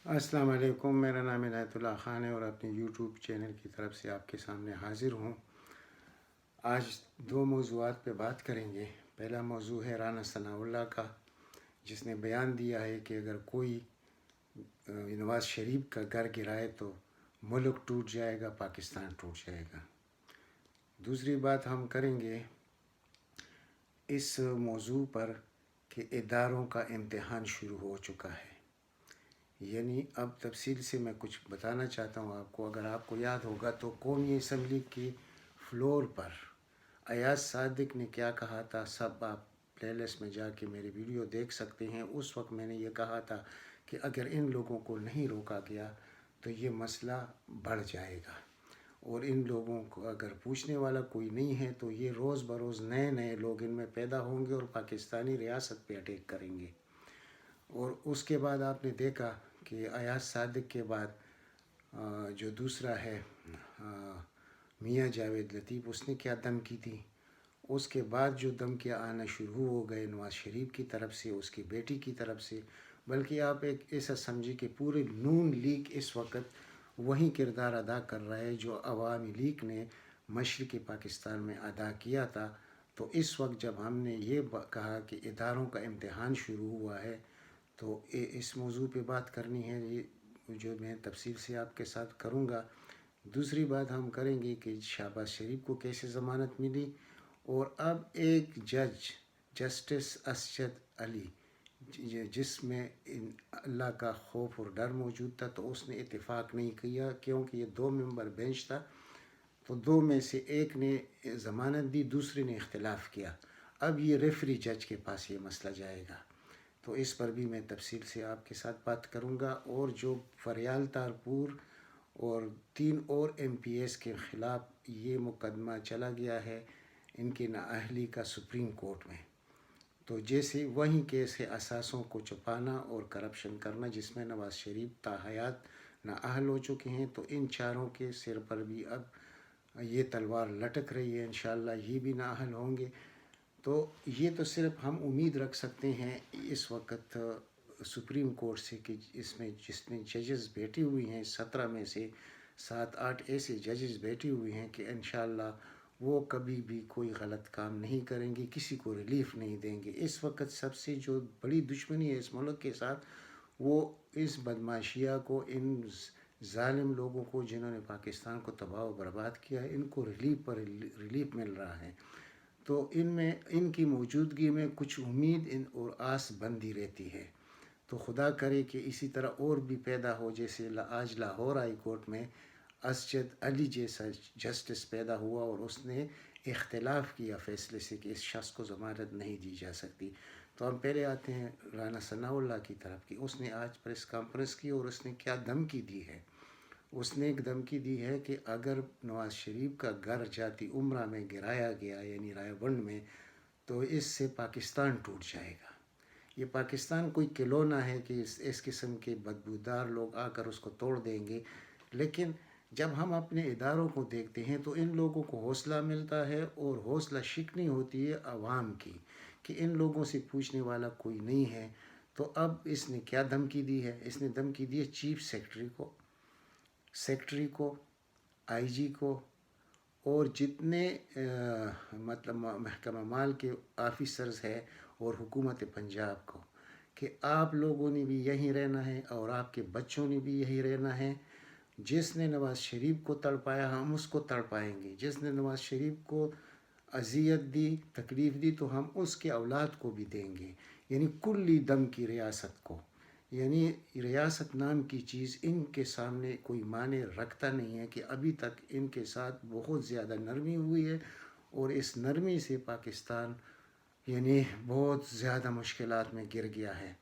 السلام علیکم، میرا نام عنایت اللہ خان ہے اور اپنے یوٹیوب چینل کی طرف سے آپ کے سامنے حاضر ہوں۔ آج دو موضوعات پہ بات کریں گے۔ پہلا موضوع ہے رانا ثناء اللہ کا، جس نے بیان دیا ہے کہ اگر کوئی نواز شریف کا گھر گرائے تو ملک ٹوٹ جائے گا، پاکستان ٹوٹ جائے گا۔ دوسری بات ہم کریں گے اس موضوع پر کہ اداروں کا امتحان شروع ہو چکا ہے۔ یعنی اب تفصیل سے میں کچھ بتانا چاہتا ہوں آپ کو۔ اگر آپ کو یاد ہوگا تو قومی اسمبلی کی فلور پر ایاز صادق نے کیا کہا تھا، سب آپ پلے لسٹ میں جا کے میری ویڈیو دیکھ سکتے ہیں۔ اس وقت میں نے یہ کہا تھا کہ اگر ان لوگوں کو نہیں روکا گیا تو یہ مسئلہ بڑھ جائے گا، اور ان لوگوں کو اگر پوچھنے والا کوئی نہیں ہے تو یہ روز بروز نئے لوگ ان میں پیدا ہوں گے اور پاکستانی ریاست پہ اٹیک کریں گے۔ اور اس کے بعد آپ نے دیکھا کہ ایاز صادق کے بعد جو دوسرا ہے میاں جاوید لطیف، اس نے کیا دھمکی دی۔ اس کے بعد جو دھمکیاں آنا شروع ہو گئے نواز شریف کی طرف سے، اس کی بیٹی کی طرف سے، بلکہ آپ ایک ایسا سمجھے کہ پورے نون لیگ اس وقت وہی کردار ادا کر رہا ہے جو عوامی لیگ نے مشرقی پاکستان میں ادا کیا تھا۔ تو اس وقت جب ہم نے یہ کہا کہ اداروں کا امتحان شروع ہوا ہے تو اس موضوع پہ بات کرنی ہے، یہ جو میں تفصیل سے آپ کے ساتھ کروں گا۔ دوسری بات ہم کریں گے کہ شہباز شریف کو کیسے ضمانت ملی، اور اب ایک جسٹس اسجد علی جس میں اللہ کا خوف اور ڈر موجود تھا، تو اس نے اتفاق نہیں کیا کیونکہ یہ 2 ممبر بینچ تھا، تو 2 میں سے ایک نے ضمانت دی، دوسرے نے اختلاف کیا۔ اب یہ ریفری جج کے پاس یہ مسئلہ جائے گا، تو اس پر بھی میں تفصیل سے آپ کے ساتھ بات کروں گا۔ اور جو فریال تارپور اور 3 اور ایم پی ایس کے خلاف یہ مقدمہ چلا گیا ہے ان کی نااہلی کا سپریم کورٹ میں، تو جیسے وہیں کیس ہے اثاثوں کو چھپانا اور کرپشن کرنا، جس میں نواز شریف تاحیات نااہل ہو چکے ہیں، تو ان چاروں کے سر پر بھی اب یہ تلوار لٹک رہی ہے۔ انشاءاللہ یہ بھی نااہل ہوں گے۔ تو یہ تو صرف ہم امید رکھ سکتے ہیں اس وقت سپریم کورٹ سے کہ اس میں جتنے ججز بیٹھی ہوئی ہیں، 17 میں سے 7-8 ایسے ججز بیٹھی ہوئی ہیں کہ انشاءاللہ وہ کبھی بھی کوئی غلط کام نہیں کریں گے، کسی کو ریلیف نہیں دیں گے۔ اس وقت سب سے جو بڑی دشمنی ہے اس ملک کے ساتھ، وہ اس بدماشیہ کو، ان ظالم لوگوں کو جنہوں نے پاکستان کو تباہ و برباد کیا ہے، ان کو ریلیف پر ریلیف مل رہا ہے۔ تو ان کی موجودگی میں کچھ امید اور آس بندی رہتی ہے۔ تو خدا کرے کہ اسی طرح اور بھی پیدا ہو، جیسے آج لاہور ہائی کورٹ میں اسجد علی جیسا جسٹس پیدا ہوا اور اس نے اختلاف کیا فیصلے سے کہ اس شخص کو ضمانت نہیں دی جا سکتی۔ تو ہم پہلے آتے ہیں رانا ثناء اللہ کی طرف کی۔ اس نے آج پریس کانفرنس کی اور اس نے کیا دھمکی دی ہے۔ اس نے ایک دھمکی دی ہے کہ اگر نواز شریف کا گھر جاتی عمرہ میں گرایا گیا، یعنی رائے ونڈ میں، تو اس سے پاکستان ٹوٹ جائے گا۔ یہ پاکستان کوئی کھلونا ہے کہ اس قسم کے بدبودار لوگ آ کر اس کو توڑ دیں گے، لیکن جب ہم اپنے اداروں کو دیکھتے ہیں تو ان لوگوں کو حوصلہ ملتا ہے، اور حوصلہ شکنی ہوتی ہے عوام کی کہ ان لوگوں سے پوچھنے والا کوئی نہیں ہے۔ تو اب اس نے کیا دھمکی دی ہے؟ اس نے دھمکی دی ہے چیف سیکرٹری کو، آئی جی کو، اور جتنے مطلب محکمہ مال کے آفیسرز ہیں اور حکومت پنجاب کو، کہ آپ لوگوں نے بھی یہیں رہنا ہے اور آپ کے بچوں نے بھی یہیں رہنا ہے۔ جس نے نواز شریف کو تڑپایا ہم اس کو تڑپائیں گے، جس نے نواز شریف کو اذیت دی، تکلیف دی، تو ہم اس کے اولاد کو بھی دیں گے۔ یعنی کلی دم کی ریاست کو، یعنی ریاست نام کی چیز ان کے سامنے کوئی معنی رکھتا نہیں ہے، کہ ابھی تک ان کے ساتھ بہت زیادہ نرمی ہوئی ہے، اور اس نرمی سے پاکستان یعنی بہت زیادہ مشکلات میں گر گیا ہے۔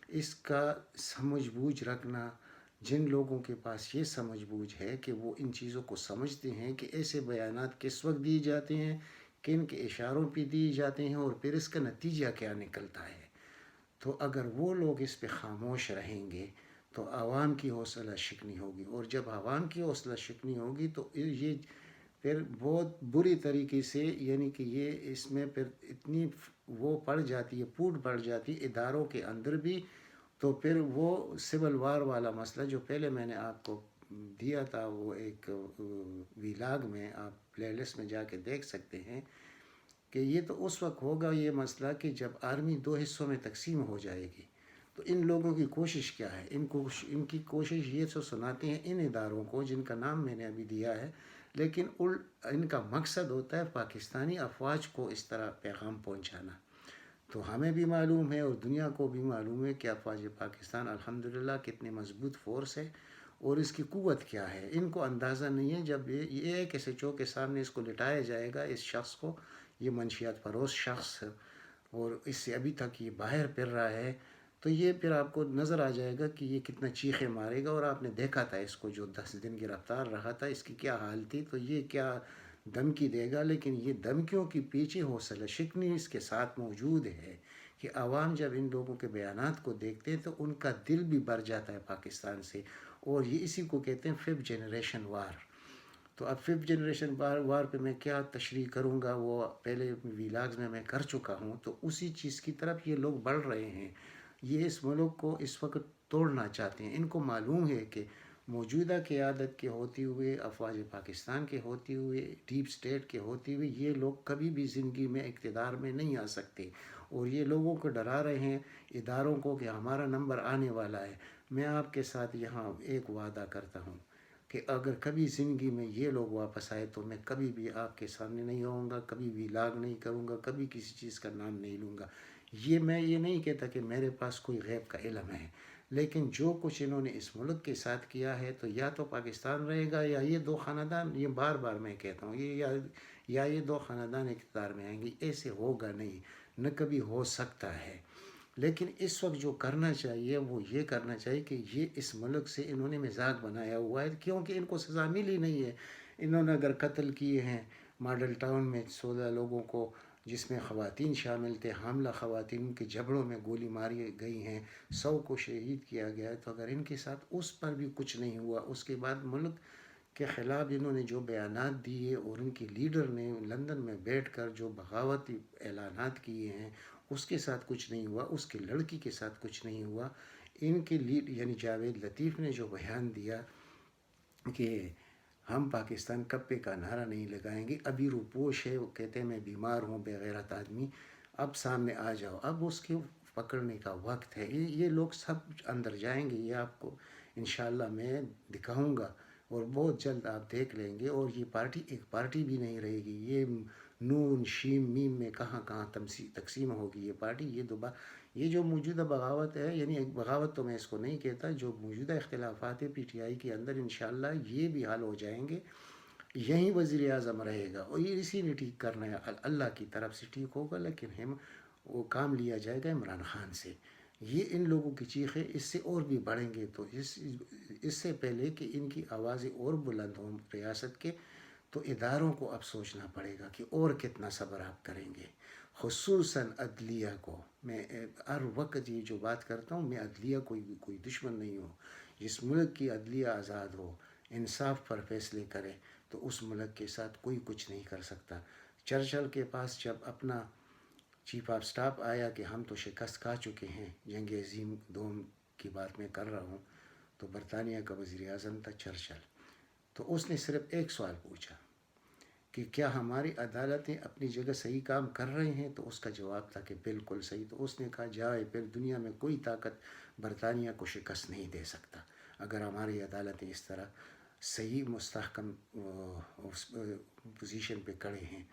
اس کا سمجھ بوجھ رکھنا، جن لوگوں کے پاس یہ سمجھ بوجھ ہے کہ وہ ان چیزوں کو سمجھتے ہیں کہ ایسے بیانات کس وقت دیے جاتے ہیں، کن کے اشاروں پہ دیے جاتے ہیں، اور پھر اس کا نتیجہ کیا نکلتا ہے، تو اگر وہ لوگ اس پہ خاموش رہیں گے تو عوام کی حوصلہ شکنی ہوگی، اور جب عوام کی حوصلہ شکنی ہوگی تو یہ پھر بہت بری طریقے سے، یعنی کہ یہ اس میں پھر اتنی وہ پڑ جاتی ہے، پھوٹ پڑ جاتی ہے اداروں کے اندر بھی تو پھر وہ سول وار والا مسئلہ جو پہلے میں نے آپ کو دیا تھا، وہ ایک ویلاگ میں آپ پلے لسٹ میں جا کے دیکھ سکتے ہیں کہ یہ تو اس وقت ہوگا یہ مسئلہ کہ جب آرمی 2 حصوں میں تقسیم ہو جائے گی. تو ان لوگوں کی کوشش کیا ہے؟ ان کی کوشش یہ تو سناتے ہیں ان اداروں کو جن کا نام میں نے ابھی دیا ہے، لیکن ان کا مقصد ہوتا ہے پاکستانی افواج کو اس طرح پیغام پہنچانا. تو ہمیں بھی معلوم ہے اور دنیا کو بھی معلوم ہے کہ افواج پاکستان الحمدللہ کتنی مضبوط فورس ہے اور اس کی قوت کیا ہے. ان کو اندازہ نہیں ہے جب یہ ایک ایسے چو کے سامنے اس کو لٹایا جائے گا، اس شخص کو، یہ منشیات فروش شخص، اور اس سے ابھی تک یہ باہر پھر رہا ہے، تو یہ پھر آپ کو نظر آ جائے گا کہ یہ کتنا چیخے مارے گا. اور آپ نے دیکھا تھا اس کو جو 10 دن گرفتار رہا تھا، اس کی کیا حال تھی. تو یہ کیا دھمکی دے گا، لیکن یہ دھمکیوں کی پیچھے حوصلہ شکنی اس کے ساتھ موجود ہے کہ عوام جب ان لوگوں کے بیانات کو دیکھتے ہیں تو ان کا دل بھی بھر جاتا ہے پاکستان سے. اور یہ اسی کو کہتے ہیں 5th جنریشن وار. تو اب 5th جنریشن وار پہ میں کیا تشریح کروں گا، وہ پہلے ویلاگز میں کر چکا ہوں. تو اسی چیز کی طرف یہ لوگ بڑھ رہے ہیں. یہ اس ملک کو اس وقت توڑنا چاہتے ہیں. ان کو معلوم ہے کہ موجودہ قیادت کے ہوتے ہوئے، افواج پاکستان کے ہوتے ہوئے، ڈیپ سٹیٹ کے ہوتے ہوئے، یہ لوگ کبھی بھی زندگی میں اقتدار میں نہیں آ سکتے. اور یہ لوگوں کو ڈرا رہے ہیں، اداروں کو، کہ ہمارا نمبر آنے والا ہے. میں آپ کے ساتھ یہاں ایک وعدہ کرتا ہوں کہ اگر کبھی زندگی میں یہ لوگ واپس آئے تو میں کبھی بھی آپ کے سامنے نہیں آؤں گا، کبھی ویلاگ نہیں کروں گا، کبھی کسی چیز کا نام نہیں لوں گا. میں یہ نہیں کہتا کہ میرے پاس کوئی غیب کا علم ہے، لیکن جو کچھ انہوں نے اس ملک کے ساتھ کیا ہے، تو یا تو پاکستان رہے گا یا یہ 2 خاندان، یہ بار بار میں کہتا ہوں، یا یہ 2 خاندان اقتدار میں آئیں گے. ایسے ہوگا نہیں، نہ کبھی ہو سکتا ہے. لیکن اس وقت جو کرنا چاہیے وہ یہ کرنا چاہیے کہ یہ اس ملک سے انہوں نے مزاج بنایا ہوا ہے، کیونکہ ان کو سزا ملی نہیں ہے. انہوں نے اگر قتل کیے ہیں ماڈل ٹاؤن میں 16 لوگوں کو، جس میں خواتین شامل تھے، حاملہ خواتین کے جبڑوں میں گولی ماری گئی ہیں، 100 کو شہید کیا گیا ہے. تو اگر ان کے ساتھ اس پر بھی کچھ نہیں ہوا، اس کے بعد ملک کے خلاف انہوں نے جو بیانات دیے اور ان کے لیڈر نے لندن میں بیٹھ کر جو بغاوتی اعلانات کیے ہیں، اس کے ساتھ کچھ نہیں ہوا، اس کی لڑکی کے ساتھ کچھ نہیں ہوا. ان کے یعنی جاوید لطیف نے جو بیان دیا کہ ہم پاکستان کپے کا نعرہ نہیں لگائیں گے، ابھی روپوش ہے، وہ کہتے ہیں میں بیمار ہوں، بے غیرت آدمی، اب سامنے آ جاؤ، اب اس کے پکڑنے کا وقت ہے. یہ لوگ سب اندر جائیں گے، یہ آپ کو انشاءاللہ میں دکھاؤں گا اور بہت جلد آپ دیکھ لیں گے. اور یہ پارٹی ایک پارٹی بھی نہیں رہے گی. یہ نون شیم میم میں کہاں کہاں تقسیم ہوگی یہ پارٹی. یہ جو موجودہ بغاوت ہے، یعنی ایک بغاوت تو میں اس کو نہیں کہتا، جو موجودہ اختلافات ہے پی ٹی آئی کے اندر، انشاءاللہ یہ بھی حل ہو جائیں گے. یہیں وزیر اعظم رہے گا اور یہ اسی نے ٹھیک کرنا ہے، اللہ کی طرف سے ٹھیک ہوگا. لیکن وہ کام لیا جائے گا عمران خان سے. یہ ان لوگوں کی چیخیں اس سے اور بھی بڑھیں گے. تو اس سے پہلے کہ ان کی آوازیں اور بلند ہوں ریاست کے، تو اداروں کو اب سوچنا پڑے گا کہ اور کتنا صبر آپ کریں گے. خصوصاً عدلیہ کو. میں ہر وقت یہ جو بات کرتا ہوں، میں عدلیہ کوئی دشمن نہیں ہوں. جس ملک کی عدلیہ آزاد ہو، انصاف پر فیصلے کرے، تو اس ملک کے ساتھ کوئی کچھ نہیں کر سکتا. چرچل کے پاس جب اپنا چیف آف سٹاف آیا کہ ہم تو شکست کھا چکے ہیں، جنگ عظیم دوم کی بات میں کر رہا ہوں، تو برطانیہ کا وزیر اعظم تھا چرچل. تو اس نے صرف ایک سوال پوچھا کہ کیا ہماری عدالتیں اپنی جگہ صحیح کام کر رہے ہیں؟ تو اس کا جواب تھا کہ بالکل صحیح. تو اس نے کہا جائے پھر دنیا میں کوئی طاقت برطانیہ کو شکست نہیں دے سکتا اگر ہماری عدالتیں اس طرح صحیح مستحکم پوزیشن پہ کھڑے ہیں.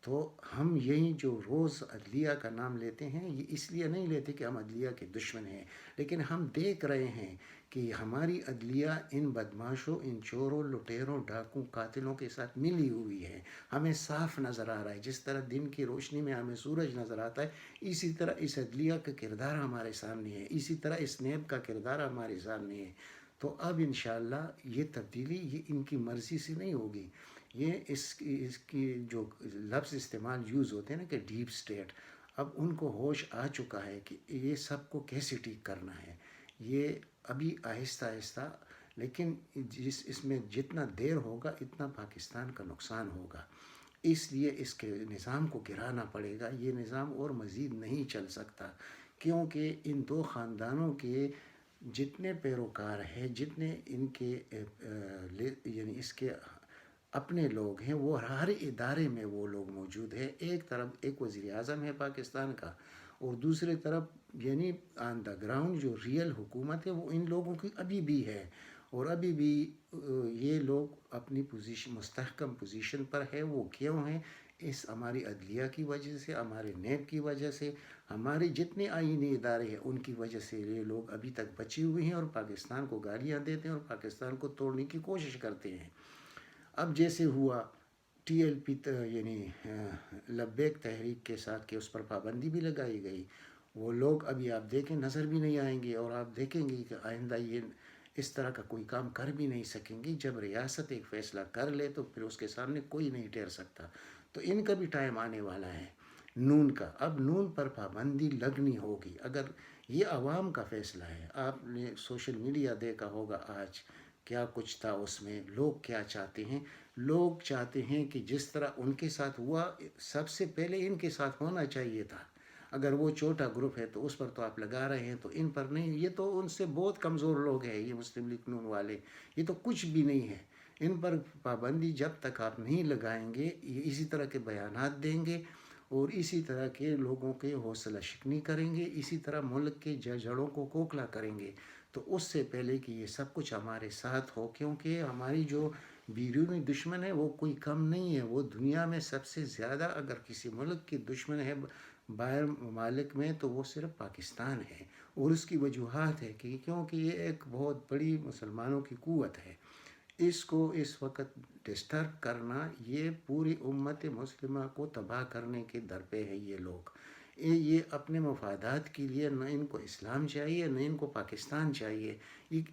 تو ہم یہی جو روز عدلیہ کا نام لیتے ہیں، یہ اس لیے نہیں لیتے کہ ہم عدلیہ کے دشمن ہیں، لیکن ہم دیکھ رہے ہیں کہ ہماری عدلیہ ان بدماشوں، ان چوروں، لٹیروں، ڈاکوں، قاتلوں کے ساتھ ملی ہوئی ہے. ہمیں صاف نظر آ رہا ہے. جس طرح دن کی روشنی میں ہمیں سورج نظر آتا ہے، اسی طرح اس عدلیہ کا کردار ہمارے سامنے ہے، اسی طرح اس نیب کا کردار ہمارے سامنے ہے. تو اب انشاءاللہ یہ تبدیلی یہ ان کی مرضی سے نہیں ہوگی. یہ اس کی جو لفظ استعمال یوز ہوتے ہیں نا کہ ڈیپ سٹیٹ، اب ان کو ہوش آ چکا ہے کہ یہ سب کو کیسے ٹھیک کرنا ہے. یہ ابھی آہستہ آہستہ، لیکن اس میں جتنا دیر ہوگا اتنا پاکستان کا نقصان ہوگا. اس لیے اس کے نظام کو گرانا پڑے گا. یہ نظام اور مزید نہیں چل سکتا، کیونکہ ان دو خاندانوں کے جتنے پیروکار ہیں، جتنے ان کے یعنی اس کے اپنے لوگ ہیں، وہ ہر ادارے میں وہ لوگ موجود ہیں. ایک طرف ایک وزیر اعظم ہے پاکستان کا، اور دوسری طرف یعنی آن دا گراؤنڈ جو ریئل حکومت ہے وہ ان لوگوں کی ابھی بھی ہے. اور ابھی بھی یہ لوگ اپنی پوزیشن مستحکم پوزیشن پر ہے. وہ کیوں ہیں؟ اس ہماری عدلیہ کی وجہ سے، ہمارے نیب کی وجہ سے، ہمارے جتنے آئینی ادارے ہیں ان کی وجہ سے یہ لوگ ابھی تک بچے ہوئے ہیں اور پاکستان کو گالیاں دیتے ہیں اور پاکستان کو توڑنے کی کوشش کرتے ہیں. اب جیسے ہوا ٹی ایل پی یعنی لبیک تحریک کے ساتھ کہ اس پر پابندی بھی لگائی گئی، وہ لوگ ابھی آپ دیکھیں نظر بھی نہیں آئیں گے، اور آپ دیکھیں گے کہ آئندہ یہ اس طرح کا کوئی کام کر بھی نہیں سکیں گے. جب ریاست ایک فیصلہ کر لے تو پھر اس کے سامنے کوئی نہیں ٹھہر سکتا. تو ان کا بھی ٹائم آنے والا ہے نون کا. اب نون پر پابندی لگنی ہوگی. اگر یہ عوام کا فیصلہ ہے، آپ نے سوشل میڈیا دیکھا ہوگا آج کیا کچھ تھا اس میں. لوگ کیا چاہتے ہیں؟ لوگ چاہتے ہیں کہ جس طرح ان کے ساتھ ہوا سب سے پہلے ان کے ساتھ ہونا چاہیے تھا. اگر وہ چھوٹا گروپ ہے تو اس پر تو آپ لگا رہے ہیں، تو ان پر نہیں. یہ تو ان سے بہت کمزور لوگ ہیں یہ مسلم لیگ نون والے، یہ تو کچھ بھی نہیں ہے. ان پر پابندی جب تک آپ نہیں لگائیں گے، یہ اسی طرح کے بیانات دیں گے اور اسی طرح کے لوگوں کے حوصلہ شکنی کریں گے، اسی طرح ملک کے جڑوں کو کھوکھلا کریں گے. تو اس سے پہلے کہ یہ سب کچھ ہمارے ساتھ ہو، کیونکہ ہماری جو بیرونی دشمن ہے وہ کوئی کم نہیں ہے. وہ دنیا میں سب سے زیادہ اگر کسی ملک کی دشمن ہے باہر ممالک میں تو وہ صرف پاکستان ہے. اور اس کی وجوہات ہے کہ کیونکہ یہ ایک بہت بڑی مسلمانوں کی قوت ہے. اس کو اس وقت ڈسٹرب کرنا، یہ پوری امت مسلمہ کو تباہ کرنے کے در پہ ہے یہ لوگ. یہ اپنے مفادات کے لیے نہ ان کو اسلام چاہیے نہ ان کو پاکستان چاہیے.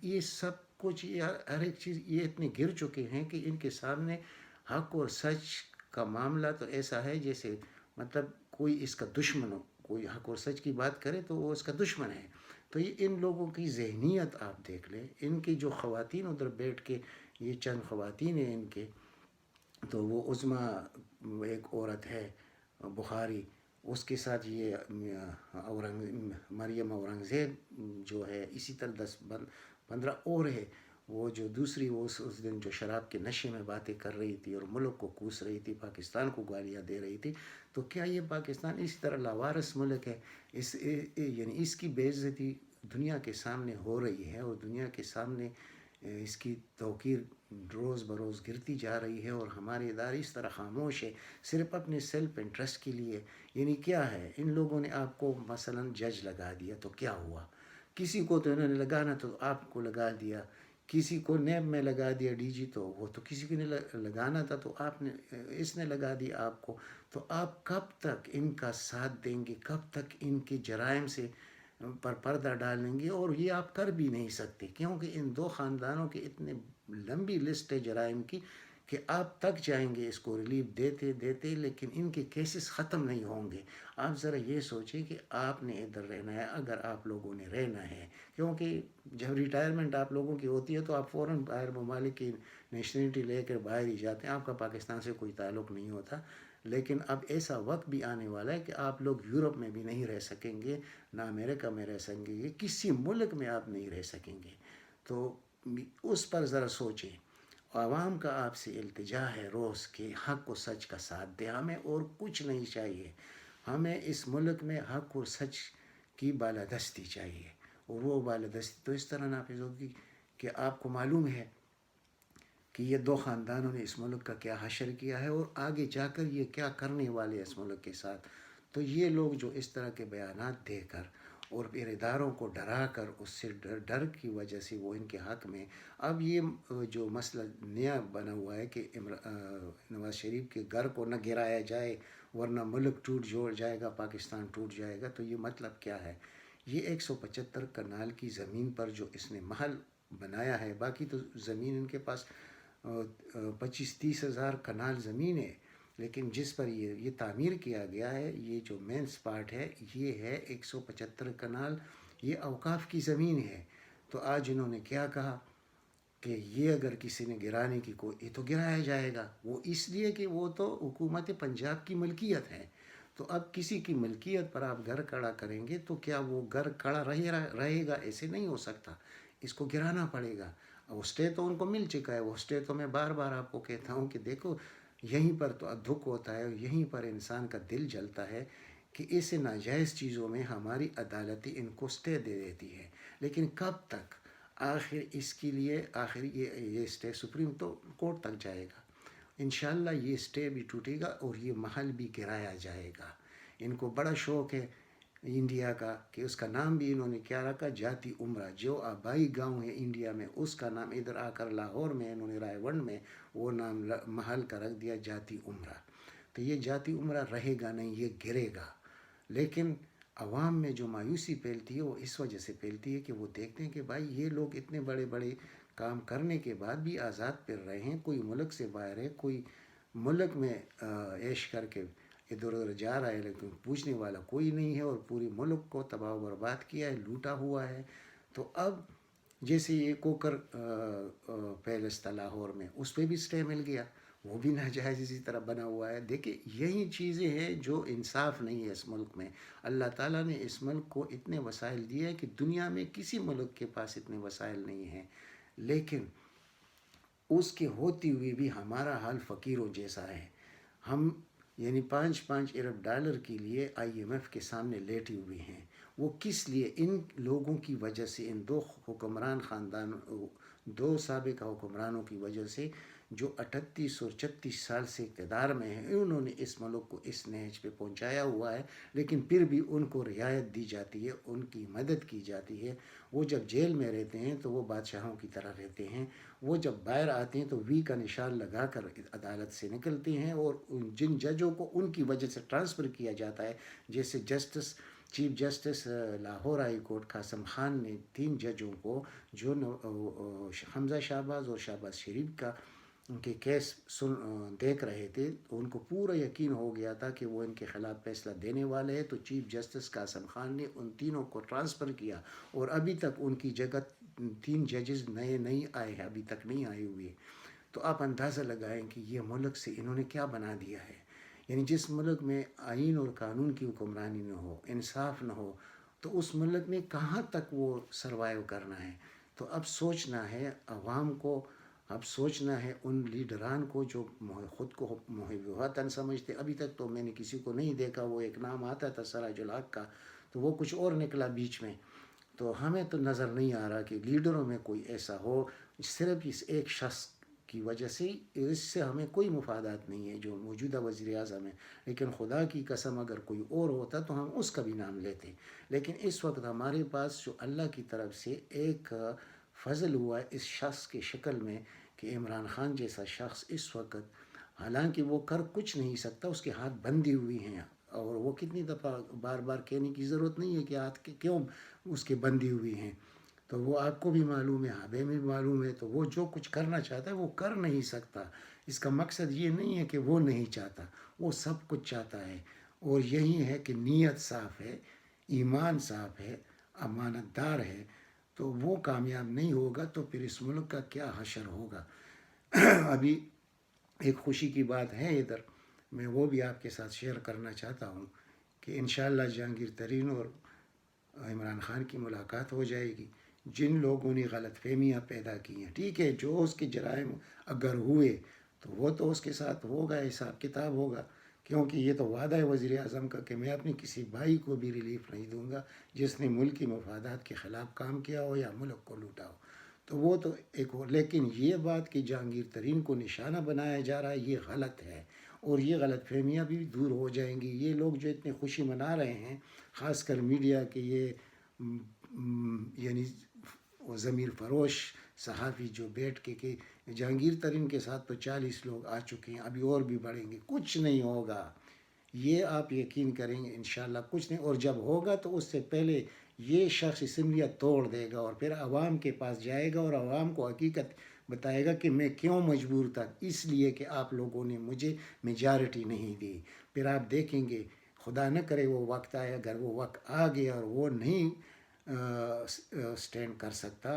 یہ سب کچھ ہر ایک چیز یہ اتنے گر چکے ہیں کہ ان کے سامنے حق اور سچ کا معاملہ تو ایسا ہے جیسے مطلب کوئی اس کا دشمن ہو. کوئی حق اور سچ کی بات کرے تو وہ اس کا دشمن ہے. تو یہ ان لوگوں کی ذہنیت آپ دیکھ لیں. ان کی جو خواتین ادھر بیٹھ کے، یہ چند خواتین ہیں ان کے، تو وہ عظمیٰ ایک عورت ہے بخاری، اس کے ساتھ یہ مریم اورنگزیب جو ہے، اسی طرح 10-15 اور ہے. وہ جو دوسری وہ اس دن جو شراب کے نشے میں باتیں کر رہی تھی اور ملک کو کوس رہی تھی، پاکستان کو گالیاں دے رہی تھی. تو کیا یہ پاکستان اسی طرح لاوارث ملک ہے؟ یعنی اس کی بے عزتی دنیا کے سامنے ہو رہی ہے، اور دنیا کے سامنے اس کی توقیر روز بروز گرتی جا رہی ہے. اور ہمارے ادارے اس طرح خاموش ہے صرف اپنے سیلف انٹرسٹ کے لیے. یعنی کیا ہے، ان لوگوں نے آپ کو مثلا جج لگا دیا تو کیا ہوا؟ کسی کو تو انہوں نے لگانا تو آپ کو لگا دیا. کسی کو نیب میں لگا دیا ڈی جی، تو وہ تو کسی کو نے لگانا تھا تو آپ نے، اس نے لگا دیا آپ کو. تو آپ کب تک ان کا ساتھ دیں گے؟ کب تک ان کے جرائم سے پر پردہ ڈالیں گے؟ اور یہ آپ کر بھی نہیں سکتے، کیونکہ ان دو خاندانوں کی اتنے لمبی لسٹ ہے جرائم کی کہ آپ تک جائیں گے اس کو ریلیف دیتے دیتے، لیکن ان کے کیسز ختم نہیں ہوں گے. آپ ذرا یہ سوچیں کہ آپ نے ادھر رہنا ہے، اگر آپ لوگوں نے رہنا ہے، کیونکہ جب ریٹائرمنٹ آپ لوگوں کی ہوتی ہے تو آپ فوراً باہر ممالک کی نیشنلٹی لے کر باہر ہی جاتے ہیں، آپ کا پاکستان سے کوئی تعلق نہیں ہوتا. لیکن اب ایسا وقت بھی آنے والا ہے کہ آپ لوگ یورپ میں بھی نہیں رہ سکیں گے، نہ امریکہ میں رہ سکیں گے، کسی ملک میں آپ نہیں رہ سکیں گے. تو اس پر ذرا سوچیں. عوام کا آپ سے التجا ہے روز کہ حق و سچ کا ساتھ دیں. ہمیں اور کچھ نہیں چاہیے. ہمیں اس ملک میں حق اور سچ کی بالادستی چاہیے. اور وہ بالادستی تو اس طرح نافذ ہوگی کہ آپ کو معلوم ہے کہ یہ دو خاندانوں نے اس ملک کا کیا حشر کیا ہے اور آگے جا کر یہ کیا کرنے والے اس ملک کے ساتھ. تو یہ لوگ جو اس طرح کے بیانات دے کر اور پھر اداروں کو ڈرا کر، اس سے ڈر کی وجہ سے وہ ان کے حق میں اب یہ جو مسئلہ نیا بنا ہوا ہے کہ نواز شریف کے گھر کو نہ گرایا جائے ورنہ ملک ٹوٹ جوڑ جائے گا، پاکستان ٹوٹ جائے گا. تو یہ مطلب کیا ہے؟ یہ 175 کنال کی زمین پر جو اس نے محل بنایا ہے، باقی تو زمین ان کے پاس 25-30 ہزار کنال زمین ہے، لیکن جس پر یہ تعمیر کیا گیا ہے، یہ جو مین سپاٹ ہے، یہ ہے 175 کنال. یہ اوقاف کی زمین ہے. تو آج انہوں نے کیا کہا کہ یہ اگر کسی نے گرانے کی کوئی، یہ تو گرایا جائے گا. وہ اس لیے کہ وہ تو حکومت پنجاب کی ملکیت ہے. تو اب کسی کی ملکیت پر آپ گھر کھڑا کریں گے تو کیا وہ گھر کھڑا رہے گا؟ ایسے نہیں ہو سکتا، اس کو گرانا پڑے گا۔ وہ اسٹے تو ان کو مل چکا ہے، وہ اسٹے تو میں بار بار آپ کو کہتا ہوں کہ دیکھو یہیں پر تو دکھ ہوتا ہے، یہیں پر انسان کا دل جلتا ہے کہ ایسے ناجائز چیزوں میں ہماری عدالتیں ان کو اسٹے دے دیتی ہے، لیکن کب تک؟ آخر اس کے لیے آخر یہ اسٹے سپریم تو کورٹ تک جائے گا، انشاءاللہ یہ اسٹے بھی ٹوٹے گا اور یہ محل بھی گرایا جائے گا۔ ان کو بڑا شوق ہے انڈیا کا کہ اس کا نام بھی انہوں نے کیا رکھا، جاتی عمرہ۔ جو آبائی گاؤں ہے انڈیا میں اس کا نام ادھر آ کر لاہور میں انہوں نے رائے ونڈ میں وہ نام محل کا رکھ دیا جاتی عمرہ۔ تو یہ جاتی عمرہ رہے گا نہیں، یہ گرے گا۔ لیکن عوام میں جو مایوسی پھیلتی ہے وہ اس وجہ سے پھیلتی ہے کہ وہ دیکھتے ہیں کہ بھائی یہ لوگ اتنے بڑے بڑے کام کرنے کے بعد بھی آزاد پھر رہے ہیں، کوئی ملک سے باہر ہے، کوئی ملک میں عیش کر کے ادھر ادھر جا رہا ہے، لیکن پوچھنے والا کوئی نہیں ہے، اور پوری ملک کو تباہ و برباد کیا ہے، لوٹا ہوا ہے۔ تو اب جیسے یہ کوکر پیلس تھا لاہور میں، اس پہ بھی اسٹے مل گیا، وہ بھی ناجائز اسی طرح بنا ہوا ہے۔ دیکھیں یہی چیزیں ہیں جو انصاف نہیں ہے اس ملک میں۔ اللہ تعالیٰ نے اس ملک کو اتنے وسائل دیے ہیں کہ دنیا میں کسی ملک کے پاس اتنے وسائل نہیں ہیں، لیکن اس کے ہوتے ہوئے بھی ہمارا حال فقیروں جیسا ہے۔ ہم یعنی 5 ارب ڈالر کے لیے IMF کے سامنے لیٹے ہوئے ہیں۔ وہ کس لیے؟ ان لوگوں کی وجہ سے، ان دو حکمران خاندان، دو سابقہ حکمرانوں کی وجہ سے جو 38 اور 36 سال سے اقتدار میں ہیں، انہوں نے اس ملک کو اس نہج پہ پہنچایا ہوا ہے، لیکن پھر بھی ان کو رعایت دی جاتی ہے، ان کی مدد کی جاتی ہے۔ وہ جب جیل میں رہتے ہیں تو وہ بادشاہوں کی طرح رہتے ہیں، وہ جب باہر آتے ہیں تو وی کا نشان لگا کر عدالت سے نکلتے ہیں، اور جن ججوں کو ان کی وجہ سے ٹرانسفر کیا جاتا ہے، جیسے chief justice Lahore high court Qasim Khan نے 3 ججوں کو جو حمزہ شہباز اور شہباز شریف کا ان کے کیس دیکھ رہے تھے، تو ان کو پورا یقین ہو گیا تھا کہ وہ ان کے خلاف فیصلہ دینے والے ہیں، تو چیف جسٹس قاسم خان نے ان تینوں کو ٹرانسفر کیا، اور ابھی تک ان کی جگہ 3 ججز نئے نہیں آئے ہیں، ابھی تک نہیں آئے ہوئے۔ تو آپ اندازہ لگائیں کہ یہ ملک سے انہوں نے کیا بنا دیا ہے۔ یعنی جس ملک میں آئین اور قانون کی حکمرانی نہ ہو، انصاف نہ ہو، تو اس ملک میں کہاں تک وہ سروائیو کرنا ہے۔ تو اب سوچنا ہے عوام کو، اب سوچنا ہے ان لیڈران کو جو خود کو محب وطن سمجھتے۔ ابھی تک تو میں نے کسی کو نہیں دیکھا، وہ ایک نام آتا تھا سراج الحق کا، تو وہ کچھ اور نکلا بیچ میں۔ تو ہمیں تو نظر نہیں آ رہا کہ لیڈروں میں کوئی ایسا ہو، صرف اس ایک شخص کی وجہ سے، اس سے ہمیں کوئی مفادات نہیں ہے جو موجودہ وزیر اعظم ہے، لیکن خدا کی قسم اگر کوئی اور ہوتا تو ہم اس کا بھی نام لیتے۔ لیکن اس وقت ہمارے پاس جو اللہ کی طرف سے ایک فضل ہوا ہے اس شخص کی شکل میں کہ عمران خان جیسا شخص اس وقت، حالانکہ وہ کر کچھ نہیں سکتا، اس کے ہاتھ بندھی ہوئی ہیں، اور وہ کتنی دفعہ بار بار کہنے کی ضرورت نہیں ہے کہ ہاتھ کیوں اس کے بندھی ہوئی ہیں، تو وہ آپ کو بھی معلوم ہے، ہمیں بھی معلوم ہے۔ تو وہ جو کچھ کرنا چاہتا ہے وہ کر نہیں سکتا۔ اس کا مقصد یہ نہیں ہے کہ وہ نہیں چاہتا، وہ سب کچھ چاہتا ہے، اور یہی ہے کہ نیت صاف ہے، ایمان صاف ہے، امانت دار ہے، تو وہ کامیاب نہیں ہوگا تو پھر اس ملک کا کیا حشر ہوگا۔ ابھی ایک خوشی کی بات ہے ادھر، میں وہ بھی آپ کے ساتھ شیئر کرنا چاہتا ہوں کہ انشاءاللہ جہانگیر ترین اور عمران خان کی ملاقات ہو جائے گی۔ جن لوگوں نے غلط فہمیاں پیدا کی ہیں، ٹھیک ہے، جو اس کے جرائم اگر ہوئے تو وہ تو اس کے ساتھ ہوگا، حساب کتاب ہوگا، کیونکہ یہ تو وعدہ ہے وزیر اعظم کا کہ میں اپنے کسی بھائی کو بھی ریلیف نہیں دوں گا جس نے ملکی مفادات کے خلاف کام کیا ہو یا ملک کو لوٹا ہو۔ تو وہ تو ایک اور، لیکن یہ بات کہ جہانگیر ترین کو نشانہ بنایا جا رہا ہے یہ غلط ہے، اور یہ غلط فہمیاں بھی دور ہو جائیں گی۔ یہ لوگ جو اتنے خوشی منا رہے ہیں، خاص کر میڈیا کے یہ یعنی ضمیر فروش صحافی جو بیٹھ کے کہ جہانگیر ترین کے ساتھ تو 40 لوگ آ چکے ہیں، ابھی اور بھی بڑھیں گے، کچھ نہیں ہوگا، یہ آپ یقین کریں گے انشاءاللہ کچھ نہیں۔ اور جب ہوگا تو اس سے پہلے یہ شخص اسمبلیاں توڑ دے گا اور پھر عوام کے پاس جائے گا اور عوام کو حقیقت بتائے گا کہ میں کیوں مجبور تھا، اس لیے کہ آپ لوگوں نے مجھے میجارٹی نہیں دی۔ پھر آپ دیکھیں گے، خدا نہ کرے وہ وقت آئے، اگر وہ وقت آ گیا اور وہ نہیں سٹینڈ کر سکتا،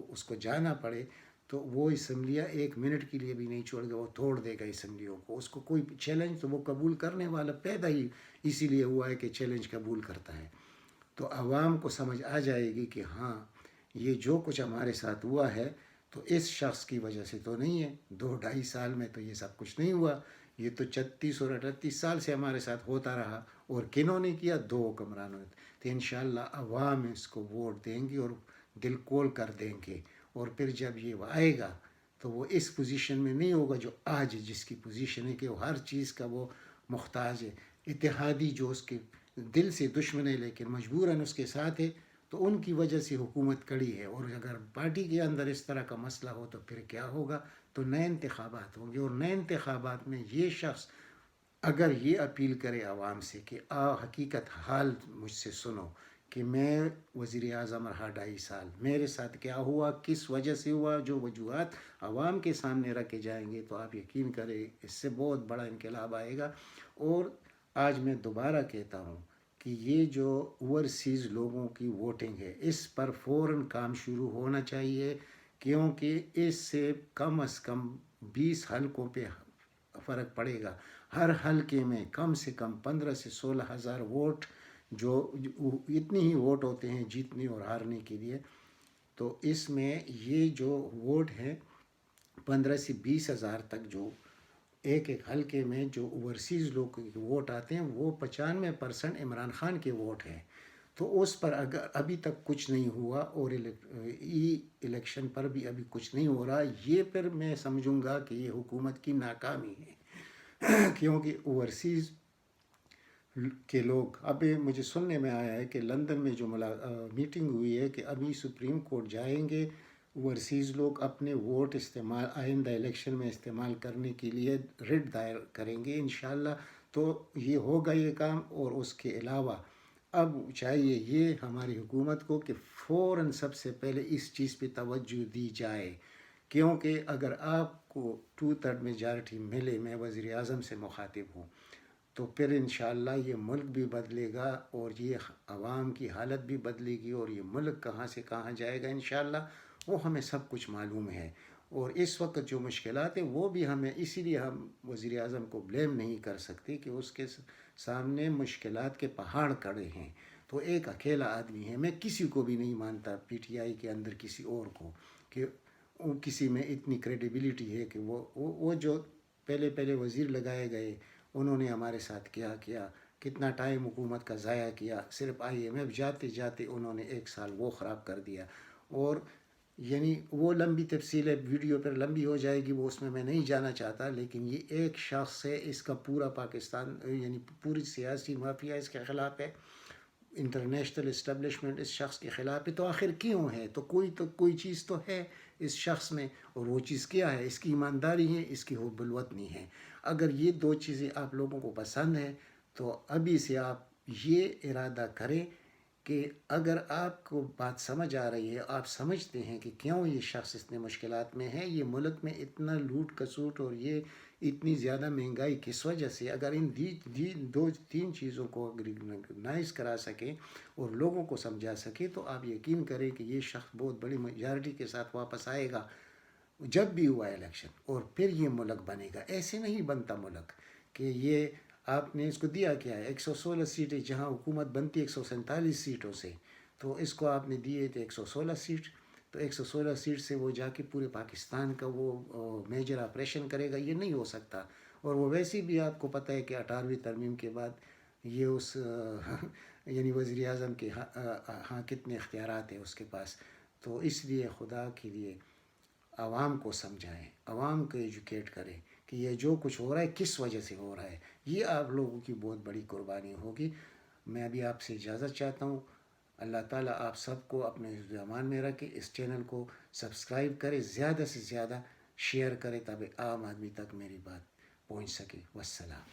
اس کو جانا پڑے، تو وہ اسمبلیاں 1 منٹ کے لیے بھی نہیں چھوڑ گا، وہ توڑ دے گا اسمبلیوں کو. اس کو کوئی چیلنج تو وہ قبول کرنے والا پیدا ہی اسی لیے ہوا ہے کہ چیلنج قبول کرتا ہے. تو عوام کو سمجھ آ جائے گی کہ ہاں یہ جو کچھ ہمارے ساتھ ہوا ہے تو اس شخص کی وجہ سے تو نہیں ہے. 2-2.5 سال میں تو یہ سب کچھ نہیں ہوا، یہ تو 36 اور 38 سال سے ہمارے ساتھ ہوتا رہا. اور کنہوں نے کیا؟ 2 حکمرانوں نے. تو انشاءاللہ عوام اس کو ووٹ دیں گے اور دل کھول کر دیں گے. اور پھر جب یہ آئے گا تو وہ اس پوزیشن میں نہیں ہوگا جو آج جس کی پوزیشن ہے کہ وہ ہر چیز کا وہ محتاج ہے. اتحادی جو اس کے دل سے دشمن ہے لیکن مجبوراً اس کے ساتھ ہے، تو ان کی وجہ سے حکومت کڑی ہے. اور اگر پارٹی کے اندر اس طرح کا مسئلہ ہو تو پھر کیا ہوگا؟ تو نئے انتخابات ہوں گے، اور نئے انتخابات میں یہ شخص اگر یہ اپیل کرے عوام سے کہ حقیقت حال مجھ سے سنو کہ میں وزیر اعظم رہا 2.5 سال، میرے ساتھ کیا ہوا، کس وجہ سے ہوا، جو وجوہات عوام کے سامنے رکھے جائیں گے تو آپ یقین کریں اس سے بہت بڑا انقلاب آئے گا. اور آج میں دوبارہ کہتا ہوں کہ یہ جو اوورسیز لوگوں کی ووٹنگ ہے اس پر فوراً کام شروع ہونا چاہیے، کیونکہ اس سے کم از کم 20 حلقوں پہ فرق پڑے گا. ہر حلقے میں کم سے کم 15 سے 16 ہزار ووٹ، جو اتنی ہی ووٹ ہوتے ہیں جیتنے اور ہارنے کے لیے. تو اس میں یہ جو ووٹ ہیں 15 سے 20 ہزار تک، جو ایک حلقے میں جو اوورسیز لوگ ووٹ آتے ہیں وہ 95% عمران خان کے ووٹ ہیں. تو اس پر اگر ابھی تک کچھ نہیں ہوا اور الیکشن پر بھی ابھی کچھ نہیں ہو رہا، یہ پھر میں سمجھوں گا کہ یہ حکومت کی ناکامی ہے. کیونکہ اوورسیز کے لوگ، ابھی مجھے سننے میں آیا ہے کہ لندن میں جو میٹنگ ہوئی ہے کہ ابھی سپریم کورٹ جائیں گے اوورسیز لوگ اپنے ووٹ استعمال آئندہ الیکشن میں استعمال کرنے کے لیے ریٹ دائر کریں گے انشاءاللہ. تو یہ ہوگا یہ کام. اور اس کے علاوہ اب چاہیے یہ ہماری حکومت کو کہ فوراً سب سے پہلے اس چیز پہ توجہ دی جائے، کیونکہ اگر آپ کو 2/3 میجارٹی ملے، میں وزیر اعظم سے مخاطب ہوں، تو پھر انشاءاللہ یہ ملک بھی بدلے گا اور یہ عوام کی حالت بھی بدلے گی، اور یہ ملک کہاں سے کہاں جائے گا انشاءاللہ وہ ہمیں سب کچھ معلوم ہے. اور اس وقت جو مشکلات ہیں وہ بھی ہمیں، اسی لیے ہم وزیر اعظم کو بلیم نہیں کر سکتے کہ اس کے سامنے مشکلات کے پہاڑ کھڑے ہیں. تو ایک اکیلا آدمی ہے، میں کسی کو بھی نہیں مانتا پی ٹی آئی کے اندر کسی اور کو کہ کسی میں اتنی کریڈیبلٹی ہے کہ وہ جو پہلے وزیر لگائے گئے انہوں نے ہمارے ساتھ کیا کتنا ٹائم حکومت کا ضائع کیا. صرف IMF جاتے جاتے انہوں نے 1 سال وہ خراب کر دیا. اور یعنی وہ لمبی تفصیل ہے، ویڈیو پر لمبی ہو جائے گی، وہ اس میں نہیں جانا چاہتا. لیکن یہ ایک شخص ہے، اس کا پورا پاکستان یعنی پوری سیاسی مافیا اس کے خلاف ہے، انٹرنیشنل اسٹیبلشمنٹ اس شخص کے خلاف ہے. تو آخر کیوں ہے؟ تو کوئی چیز تو ہے اس شخص میں، اور وہ چیز کیا ہے؟ اس کی ایمانداری ہے، اس کی حب الوطنی ہے. اگر یہ 2 چیزیں آپ لوگوں کو پسند ہیں تو ابھی سے آپ یہ ارادہ کریں کہ اگر آپ کو بات سمجھ آ رہی ہے، آپ سمجھتے ہیں کہ کیوں یہ شخص اتنے مشکلات میں ہے، یہ ملک میں اتنا لوٹ کسوٹ اور یہ اتنی زیادہ مہنگائی کس وجہ سے، اگر ان 2-3 چیزوں کو ریکگنائز کرا سکیں اور لوگوں کو سمجھا سکیں تو آپ یقین کریں کہ یہ شخص بہت بڑی میجارٹی کے ساتھ واپس آئے گا جب بھی ہوا الیکشن، اور پھر یہ ملک بنے گا. ایسے نہیں بنتا ملک کہ یہ آپ نے اس کو دیا کیا ہے 116 سیٹیں، جہاں حکومت بنتی 147 سیٹوں سے، تو اس کو آپ نے دیے تھے 116 سیٹ. تو 116 سیٹ سے وہ جا کے پورے پاکستان کا وہ میجر آپریشن کرے گا؟ یہ نہیں ہو سکتا. اور وہ ویسے بھی آپ کو پتہ ہے کہ 18ویں ترمیم کے بعد یہ اس یعنی وزیر اعظم کے ہاں کتنے اختیارات ہیں اس کے پاس. تو اس لیے خدا کے لیے عوام کو سمجھائیں، عوام کو ایجوکیٹ کریں کہ یہ جو کچھ ہو رہا ہے کس وجہ سے ہو رہا ہے. یہ آپ لوگوں کی بہت بڑی قربانی ہوگی. میں ابھی آپ سے اجازت چاہتا ہوں. اللہ تعالیٰ آپ سب کو اپنے حفظ امان میں رکھے. اس چینل کو سبسکرائب کرے، زیادہ سے زیادہ شیئر کرے تاکہ عام آدمی تک میری بات پہنچ سکے. والسلام.